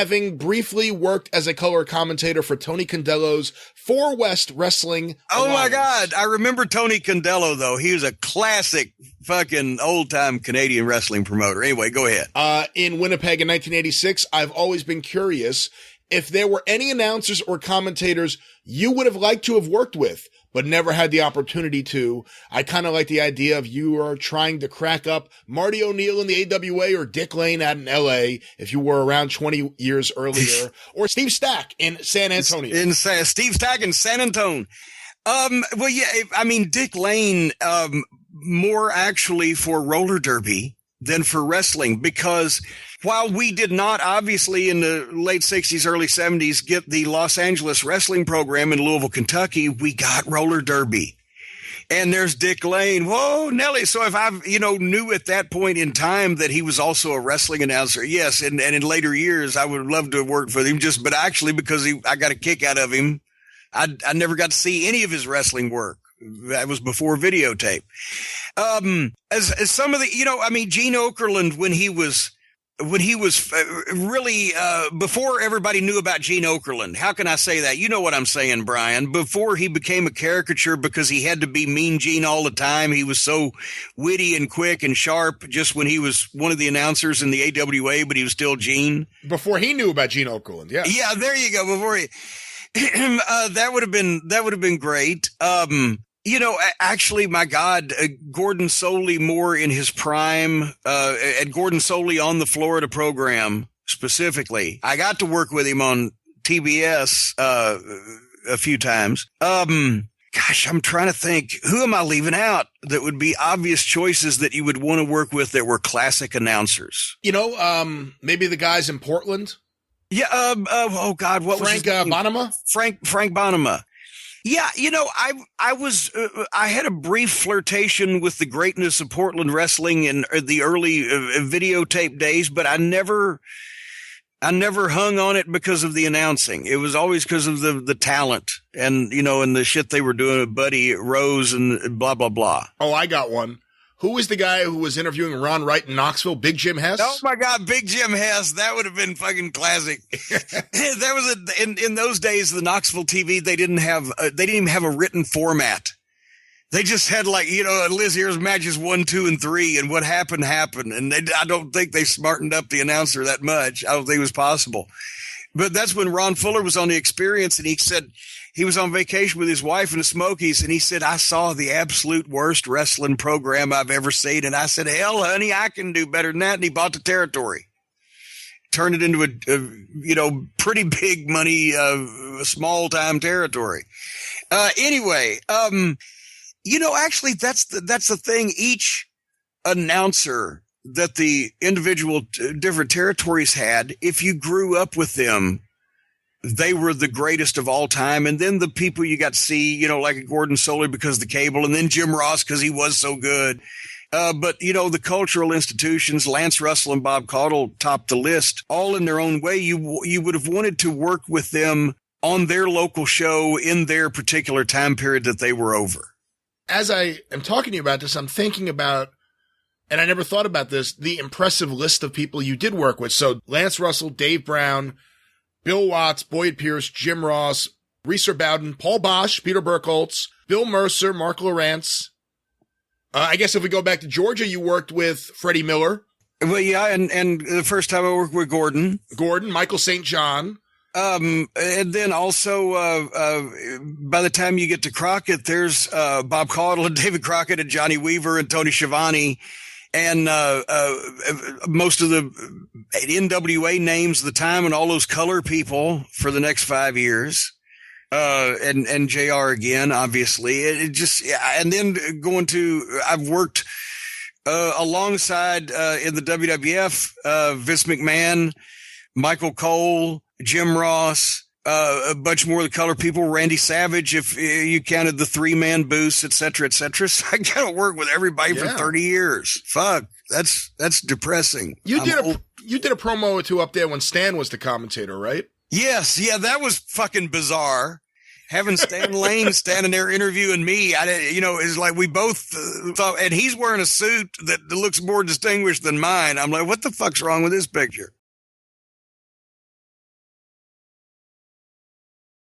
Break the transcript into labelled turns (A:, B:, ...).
A: having briefly worked as a color commentator for Tony Condello's 4 West Wrestling
B: Oh,
A: Alliance.
B: my God. I remember Tony Condello, though. He was a classic fucking old-time Canadian wrestling promoter. Anyway, go ahead.
A: In Winnipeg in 1986, I've always been curious if there were any announcers or commentators you would have liked to have worked with, but never had the opportunity to. I kind of like the idea of you are trying to crack up Marty O'Neill in the AWA or Dick Lane out in LA if you were around 20 years earlier, or Steve Stack in San Antonio.
B: Steve Stack in San Antonio. Well, yeah, I mean, Dick Lane, more actually for roller derby than for wrestling, because while we did not obviously in the late 60s, early 70s get the Los Angeles wrestling program in Louisville, Kentucky, we got roller derby. And there's Dick Lane. Whoa, Nelly. So if I, knew at that point in time that he was also a wrestling announcer, yes. And in later years, I would love to have worked for him but actually because I got a kick out of him. I never got to see any of his wrestling work. That was before videotape. As some of the, Gene Okerlund, when he was really, before everybody knew about Gene Okerlund, how can I say that? You know what I'm saying, Brian. Before he became a caricature because he had to be Mean Gene all the time. He was so witty and quick and sharp just when he was one of the announcers in the AWA, but he was still Gene.
A: Before he knew about Gene Okerlund, yeah.
B: Yeah, there you go. Before he, that would have been great. Actually, my God, Gordon Soley more in his prime, and Gordon Soley on the Florida program specifically. I got to work with him on TBS, a few times. Gosh, I'm trying to think, who am I leaving out that would be obvious choices that you would want to work with that were classic announcers?
A: Maybe the guys in Portland.
B: Yeah. Oh God, what
A: Frank,
B: was his name?
A: Bonema?
B: Frank Bonema. Yeah, I had a brief flirtation with the greatness of Portland wrestling in the early videotape days, but I never hung on it because of the announcing. It was always because of the talent and, and the shit they were doing with Buddy Rose and blah, blah, blah.
A: Oh, I got one. Who was the guy who was interviewing Ron Wright in Knoxville? Big Jim Hess?
B: Oh my God, Big Jim Hess. That would have been fucking classic. That was in those days, the Knoxville TV, they didn't even have a written format. They just had Liz Here's matches 1, 2, and 3, and what happened. And I don't think they smartened up the announcer that much. I don't think it was possible. But that's when Ron Fuller was on The Experience, and he said he was on vacation with his wife in the Smokies, and he said, I saw the absolute worst wrestling program I've ever seen. And I said, hell, honey, I can do better than that. And he bought the territory, turned it into a pretty big money, small time territory. Anyway, actually that's the thing. Each announcer that the individual different territories had, if you grew up with them, they were the greatest of all time. And then the people you got to see, like Gordon Soley because of the cable, and then Jim Ross because he was so good. But the cultural institutions, Lance Russell and Bob Caudle topped the list, all in their own way. You would have wanted to work with them on their local show in their particular time period that they were over.
A: As I am talking to you about this, I'm thinking about, and I never thought about this, the impressive list of people you did work with. So Lance Russell, Dave Brown, Bill Watts, Boyd Pierce, Jim Ross, Reeser Bowden, Paul Bosch, Peter Burkholz, Bill Mercer, Mark Lawrence. I guess if we go back to Georgia, you worked with Freddie Miller.
B: Well, yeah, and the first time I worked with Gordon,
A: Michael St. John.
B: And then also, by the time you get to Crockett, there's Bob Caudle and David Crockett and Johnny Weaver and Tony Schiavone. And most of the NWA names of the time and all those color people for the next 5 years. And JR again, obviously. And then I've worked alongside in the WWF, Vince McMahon, Michael Cole, Jim Ross, a bunch more of the color people, Randy Savage, if you counted the 3-man booths, et cetera, et cetera. So I got to work with everybody for 30 years. Fuck. That's depressing.
A: You did a promo or two up there when Stan was the commentator, right?
B: Yes. Yeah. That was fucking bizarre. Having Stan Lane standing there interviewing me, it's like we both thought, and he's wearing a suit that looks more distinguished than mine. I'm like, what the fuck's wrong with this picture?